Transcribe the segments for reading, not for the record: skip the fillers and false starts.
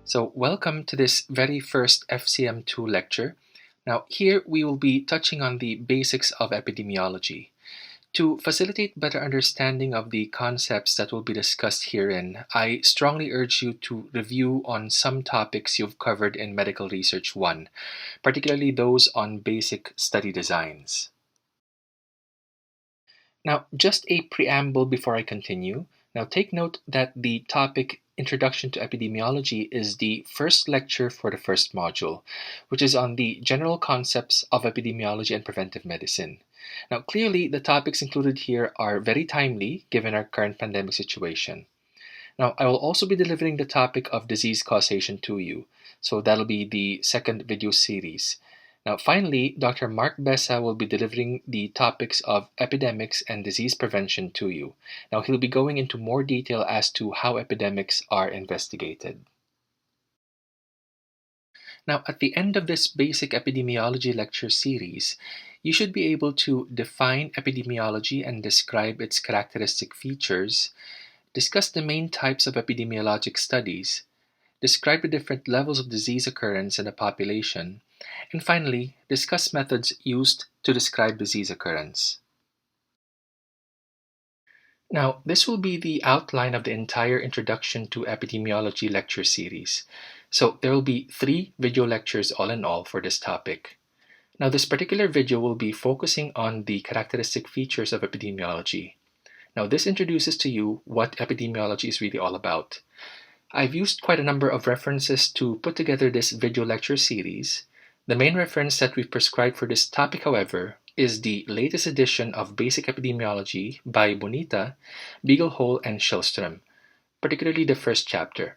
So, welcome to this very first FCM2 lecture. Now, here we will be touching on the basics of epidemiology. To facilitate better understanding of the concepts that will be discussed herein, I strongly urge you to review on some topics you've covered in Medical Research 1, particularly those on basic study designs. Now, just a preamble before I continue. Now, take note that the topic Introduction to Epidemiology is the first lecture for the first module, which is on the general concepts of epidemiology and preventive medicine. Now, clearly, the topics included here are very timely given our current pandemic situation. Now, I will also be delivering the topic of disease causation to you, so that'll be the second video series. Now, finally, Dr. Mark Bessa will be delivering the topics of epidemics and disease prevention to you. Now, he'll be going into more detail as to how epidemics are investigated. Now, at the end of this basic epidemiology lecture series, you should be able to define epidemiology and describe its characteristic features, discuss the main types of epidemiologic studies, describe the different levels of disease occurrence in a population, and finally, discuss methods used to describe disease occurrence. Now, this will be the outline of the entire Introduction to Epidemiology lecture series. So, there will be 3 video lectures all in all for this topic. Now, this particular video will be focusing on the characteristic features of epidemiology. Now, this introduces to you what epidemiology is really all about. I've used quite a number of references to put together this video lecture series. The main reference that we've prescribed for this topic, however, is the latest edition of Basic Epidemiology by Bonita, Beaglehole, and Shellstrom, particularly the first chapter.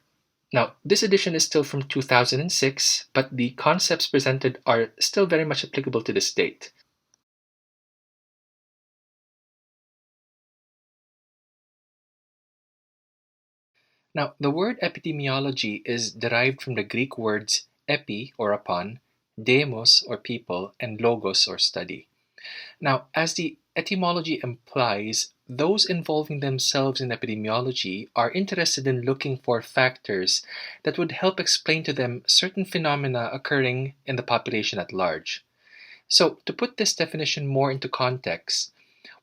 Now, this edition is still from 2006, but the concepts presented are still very much applicable to this date. Now, the word epidemiology is derived from the Greek words epi, or upon, demos, or people, and logos, or study. Now, as the etymology implies, those involving themselves in epidemiology are interested in looking for factors that would help explain to them certain phenomena occurring in the population at large. So, to put this definition more into context,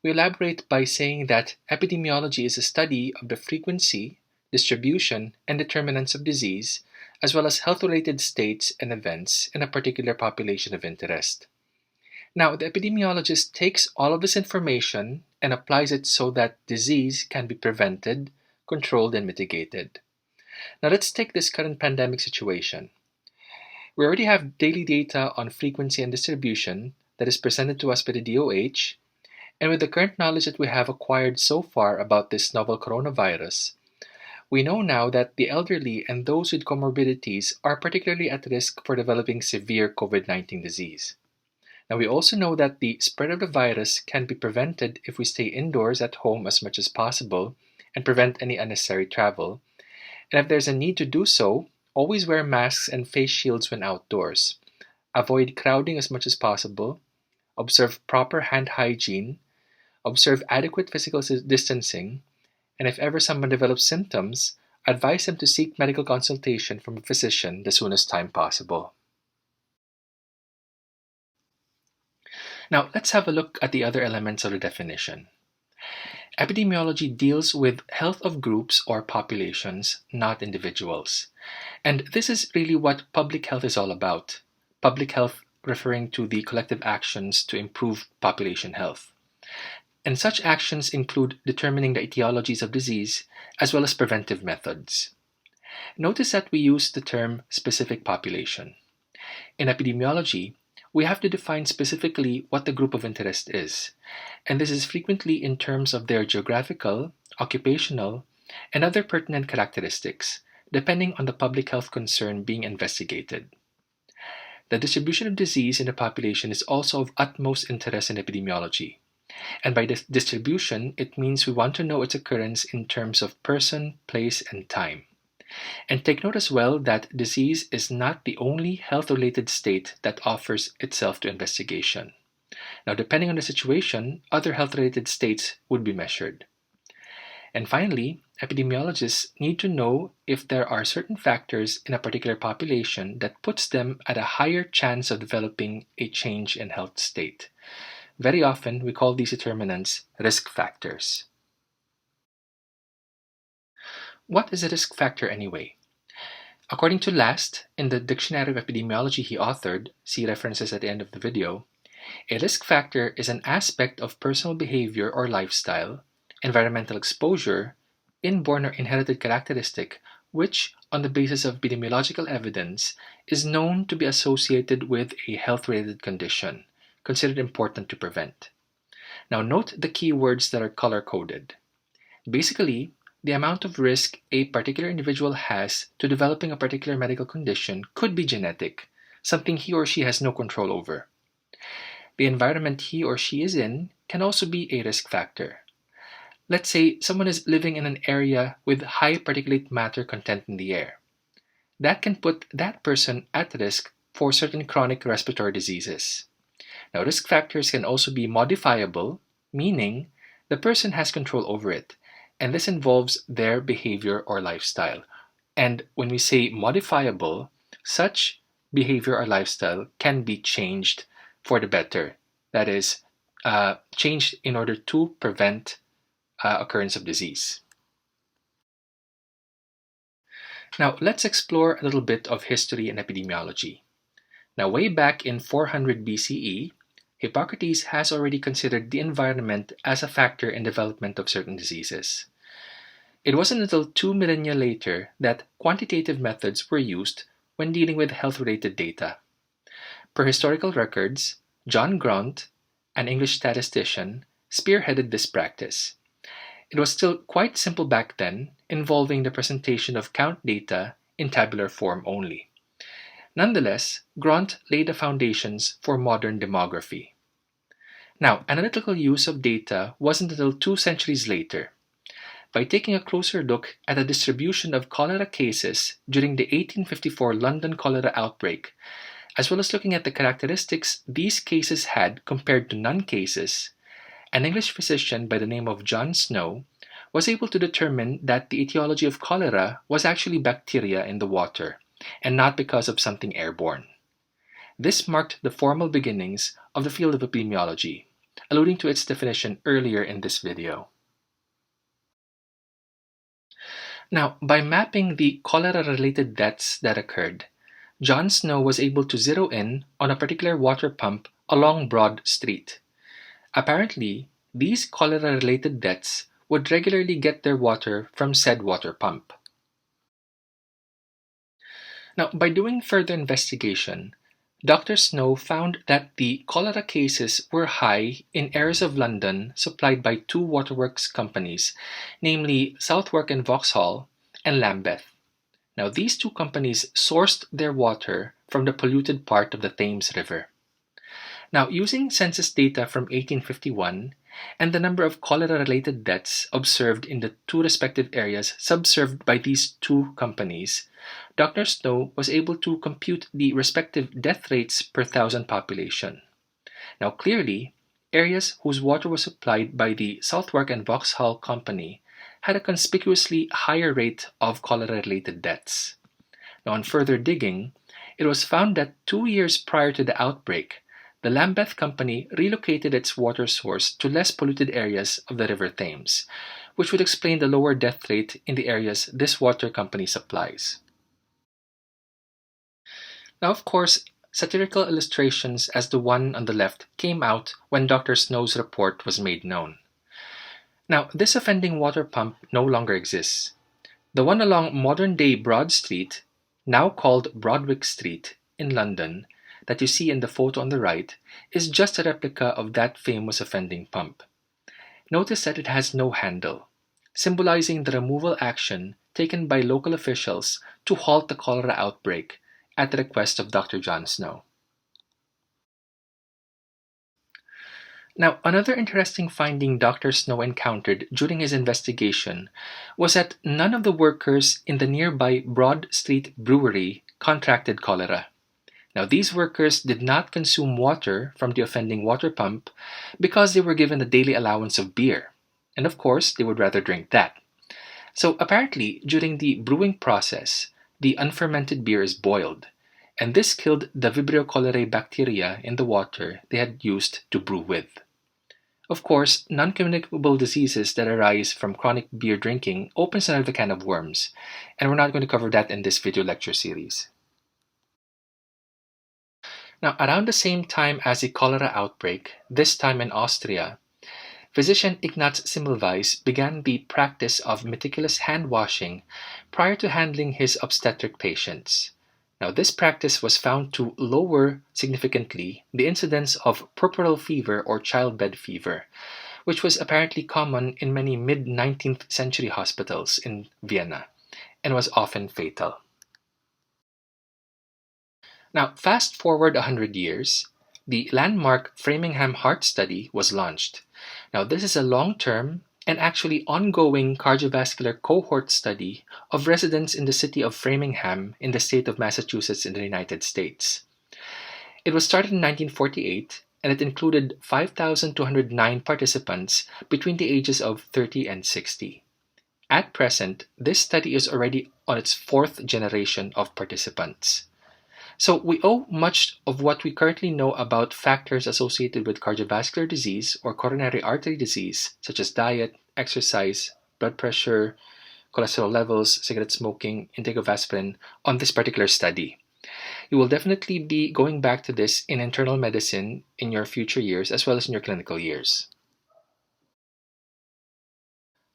we elaborate by saying that epidemiology is a study of the frequency, distribution, and determinants of disease, as well as health-related states and events in a particular population of interest. Now, the epidemiologist takes all of this information and applies it so that disease can be prevented, controlled, and mitigated. Now, let's take this current pandemic situation. We already have daily data on frequency and distribution that is presented to us by the DOH, and with the current knowledge that we have acquired so far about this novel coronavirus, we know now that the elderly and those with comorbidities are particularly at risk for developing severe COVID-19 disease. Now, we also know that the spread of the virus can be prevented if we stay indoors at home as much as possible and prevent any unnecessary travel. And if there's a need to do so, always wear masks and face shields when outdoors. Avoid crowding as much as possible. Observe proper hand hygiene. Observe adequate physical distancing. And if ever someone develops symptoms, advise them to seek medical consultation from a physician the soonest time possible. Now, let's have a look at the other elements of the definition. Epidemiology deals with health of groups or populations, not individuals. And this is really what public health is all about. Public health referring to the collective actions to improve population health. And such actions include determining the etiologies of disease as well as preventive methods. Notice that we use the term specific population. In epidemiology, we have to define specifically what the group of interest is, and this is frequently in terms of their geographical, occupational, and other pertinent characteristics, depending on the public health concern being investigated. The distribution of disease in the population is also of utmost interest in epidemiology. And by this distribution, it means we want to know its occurrence in terms of person, place, and time. And take note as well that disease is not the only health-related state that offers itself to investigation. Now, depending on the situation, other health-related states would be measured. And finally, epidemiologists need to know if there are certain factors in a particular population that puts them at a higher chance of developing a change in health state. Very often, we call these determinants risk factors. What is a risk factor anyway? According to Last, in the Dictionary of Epidemiology he authored, see references at the end of the video, a risk factor is an aspect of personal behavior or lifestyle, environmental exposure, inborn or inherited characteristic, which, on the basis of epidemiological evidence, is known to be associated with a health-related condition, considered important to prevent. Now note the key words that are color-coded. Basically, the amount of risk a particular individual has to developing a particular medical condition could be genetic, something he or she has no control over. The environment he or she is in can also be a risk factor. Let's say someone is living in an area with high particulate matter content in the air. That can put that person at risk for certain chronic respiratory diseases. Now, risk factors can also be modifiable, meaning the person has control over it, and this involves their behavior or lifestyle. And when we say modifiable, such behavior or lifestyle can be changed for the better. That is, changed in order to prevent occurrence of disease. Now, let's explore a little bit of history and epidemiology. Now, way back in 400 BCE, Hippocrates has already considered the environment as a factor in development of certain diseases. It wasn't until 2 millennia later that quantitative methods were used when dealing with health-related data. Per historical records, John Grant, an English statistician, spearheaded this practice. It was still quite simple back then, involving the presentation of count data in tabular form only. Nonetheless, Grant laid the foundations for modern demography. Now, analytical use of data wasn't until 2 centuries later. By taking a closer look at the distribution of cholera cases during the 1854 London cholera outbreak, as well as looking at the characteristics these cases had compared to non-cases, an English physician by the name of John Snow was able to determine that the etiology of cholera was actually bacteria in the water, and not because of something airborne. This marked the formal beginnings of the field of epidemiology, alluding to its definition earlier in this video. Now, by mapping the cholera-related deaths that occurred, John Snow was able to zero in on a particular water pump along Broad Street. Apparently, these cholera-related deaths would regularly get their water from said water pump. Now, by doing further investigation, Dr. Snow found that the cholera cases were high in areas of London supplied by 2 waterworks companies, namely Southwark and Vauxhall, and Lambeth. Now, these 2 companies sourced their water from the polluted part of the Thames River. Now, using census data from 1851 and the number of cholera-related deaths observed in the 2 respective areas subserved by these 2 companies, Dr. Snow was able to compute the respective death rates per 1,000 population. Now, clearly, areas whose water was supplied by the Southwark and Vauxhall Company had a conspicuously higher rate of cholera-related deaths. Now, on further digging, it was found that 2 years prior to the outbreak, the Lambeth Company relocated its water source to less polluted areas of the River Thames, which would explain the lower death rate in the areas this water company supplies. Now, of course, satirical illustrations as the one on the left came out when Dr. Snow's report was made known. Now, this offending water pump no longer exists. The one along modern-day Broad Street, now called Broadwick Street, in London, that you see in the photo on the right, is just a replica of that famous offending pump. Notice that it has no handle, symbolizing the removal action taken by local officials to halt the cholera outbreak at the request of Dr. John Snow. Now, another interesting finding Dr. Snow encountered during his investigation was that none of the workers in the nearby Broad Street Brewery contracted cholera. Now, these workers did not consume water from the offending water pump because they were given a daily allowance of beer. And of course, they would rather drink that. So apparently, during the brewing process, the unfermented beer is boiled, and this killed the Vibrio cholerae bacteria in the water they had used to brew with. Of course, non-communicable diseases that arise from chronic beer drinking opens another can of worms, and we're not going to cover that in this video lecture series. Now, around the same time as the cholera outbreak, this time in Austria, physician Ignaz Semmelweis began the practice of meticulous hand washing prior to handling his obstetric patients. Now, this practice was found to lower significantly the incidence of puerperal fever or childbed fever, which was apparently common in many mid-19th century hospitals in Vienna and was often fatal. Now, fast forward 100 years, the landmark Framingham Heart Study was launched. Now, this is a long-term and actually ongoing cardiovascular cohort study of residents in the city of Framingham in the state of Massachusetts in the United States. It was started in 1948 and it included 5,209 participants between the ages of 30 and 60. At present, this study is already on its fourth generation of participants. So we owe much of what we currently know about factors associated with cardiovascular disease or coronary artery disease, such as diet, exercise, blood pressure, cholesterol levels, cigarette smoking, intake of aspirin, on this particular study. You will definitely be going back to this in internal medicine in your future years as well as in your clinical years.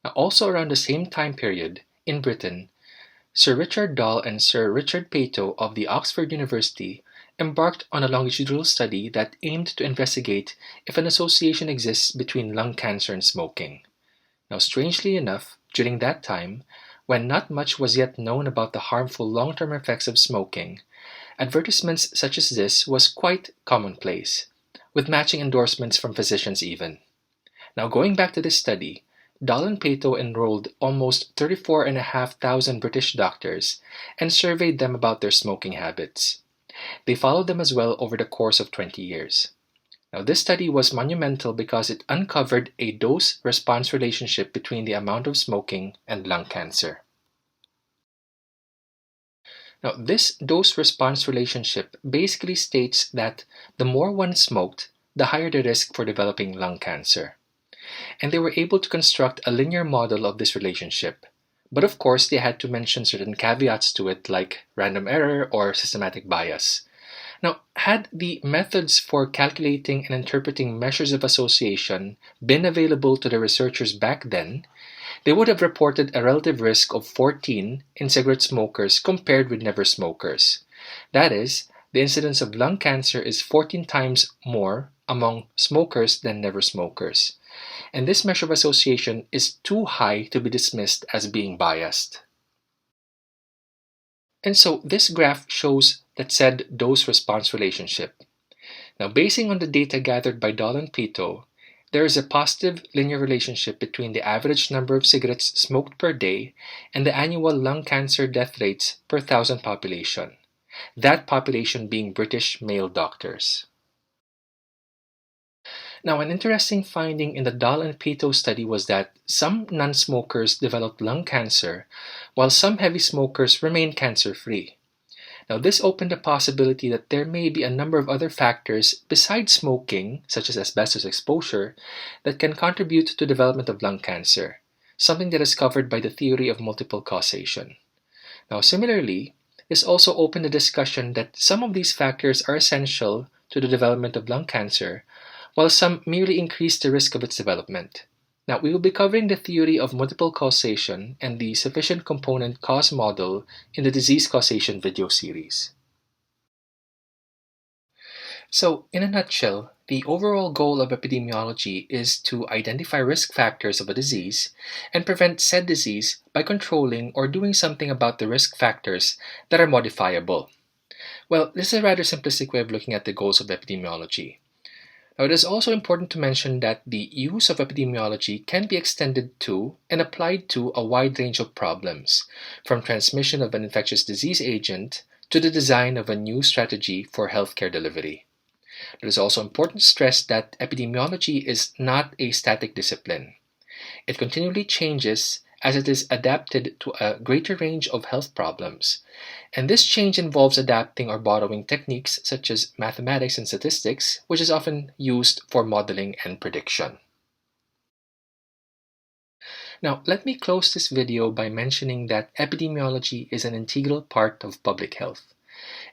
Now, also around the same time period, in Britain, Sir Richard Dall and Sir Richard Peyto of the Oxford University embarked on a longitudinal study that aimed to investigate if an association exists between lung cancer and smoking. Now, strangely enough, during that time, when not much was yet known about the harmful long-term effects of smoking, advertisements such as this was quite commonplace, with matching endorsements from physicians even. Now, going back to this study, Dall and Peyto enrolled almost 34,500 British doctors and surveyed them about their smoking habits. They followed them as well over the course of 20 years. Now, this study was monumental because it uncovered a dose-response relationship between the amount of smoking and lung cancer. Now, this dose-response relationship basically states that the more one smoked, the higher the risk for developing lung cancer. And they were able to construct a linear model of this relationship. But of course, they had to mention certain caveats to it like random error or systematic bias. Now, had the methods for calculating and interpreting measures of association been available to the researchers back then, they would have reported a relative risk of 14 in cigarette smokers compared with never smokers. That is, the incidence of lung cancer is 14 times more among smokers than never smokers. And this measure of association is too high to be dismissed as being biased. And so this graph shows that said dose-response relationship. Now, basing on the data gathered by Dall and Peyto, there is a positive linear relationship between the average number of cigarettes smoked per day and the annual lung cancer death rates per thousand population, that population being British male doctors. Now, an interesting finding in the Dall and Peyto study was that some non-smokers developed lung cancer, while some heavy smokers remained cancer-free. Now, this opened the possibility that there may be a number of other factors besides smoking, such as asbestos exposure, that can contribute to development of lung cancer, something that is covered by the theory of multiple causation. Now, similarly, this also opened the discussion that some of these factors are essential to the development of lung cancer, while some merely increase the risk of its development. Now, we will be covering the theory of multiple causation and the sufficient component cause model in the disease causation video series. So, in a nutshell, the overall goal of epidemiology is to identify risk factors of a disease and prevent said disease by controlling or doing something about the risk factors that are modifiable. Well, this is a rather simplistic way of looking at the goals of epidemiology. Now, it is also important to mention that the use of epidemiology can be extended to and applied to a wide range of problems, from transmission of an infectious disease agent to the design of a new strategy for healthcare delivery. It is also important to stress that epidemiology is not a static discipline. It continually changes as it is adapted to a greater range of health problems. And this change involves adapting or borrowing techniques such as mathematics and statistics, which is often used for modeling and prediction. Now, let me close this video by mentioning that epidemiology is an integral part of public health.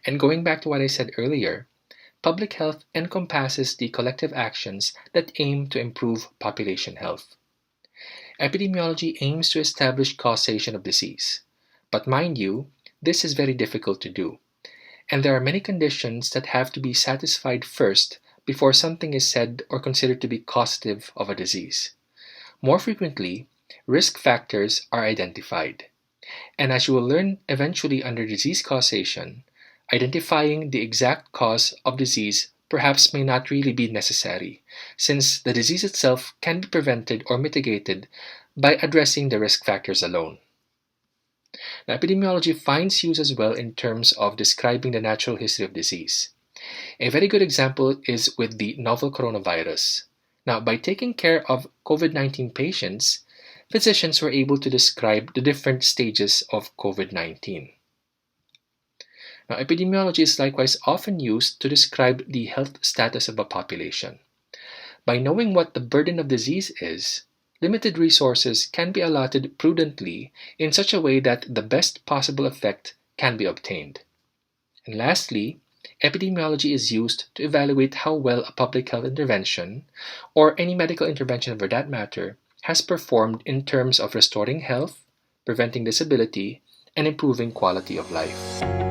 And going back to what I said earlier, public health encompasses the collective actions that aim to improve population health. Epidemiology aims to establish causation of disease. But mind you, this is very difficult to do. And there are many conditions that have to be satisfied first before something is said or considered to be causative of a disease. More frequently, risk factors are identified. And as you will learn eventually under disease causation, identifying the exact cause of disease perhaps may not really be necessary, since the disease itself can be prevented or mitigated by addressing the risk factors alone. Now, epidemiology finds use as well in terms of describing the natural history of disease. A very good example is with the novel coronavirus. Now, by taking care of COVID-19 patients, physicians were able to describe the different stages of COVID-19. Now, epidemiology is likewise often used to describe the health status of a population. By knowing what the burden of disease is, limited resources can be allotted prudently in such a way that the best possible effect can be obtained. And lastly, epidemiology is used to evaluate how well a public health intervention, or any medical intervention for that matter, has performed in terms of restoring health, preventing disability, and improving quality of life.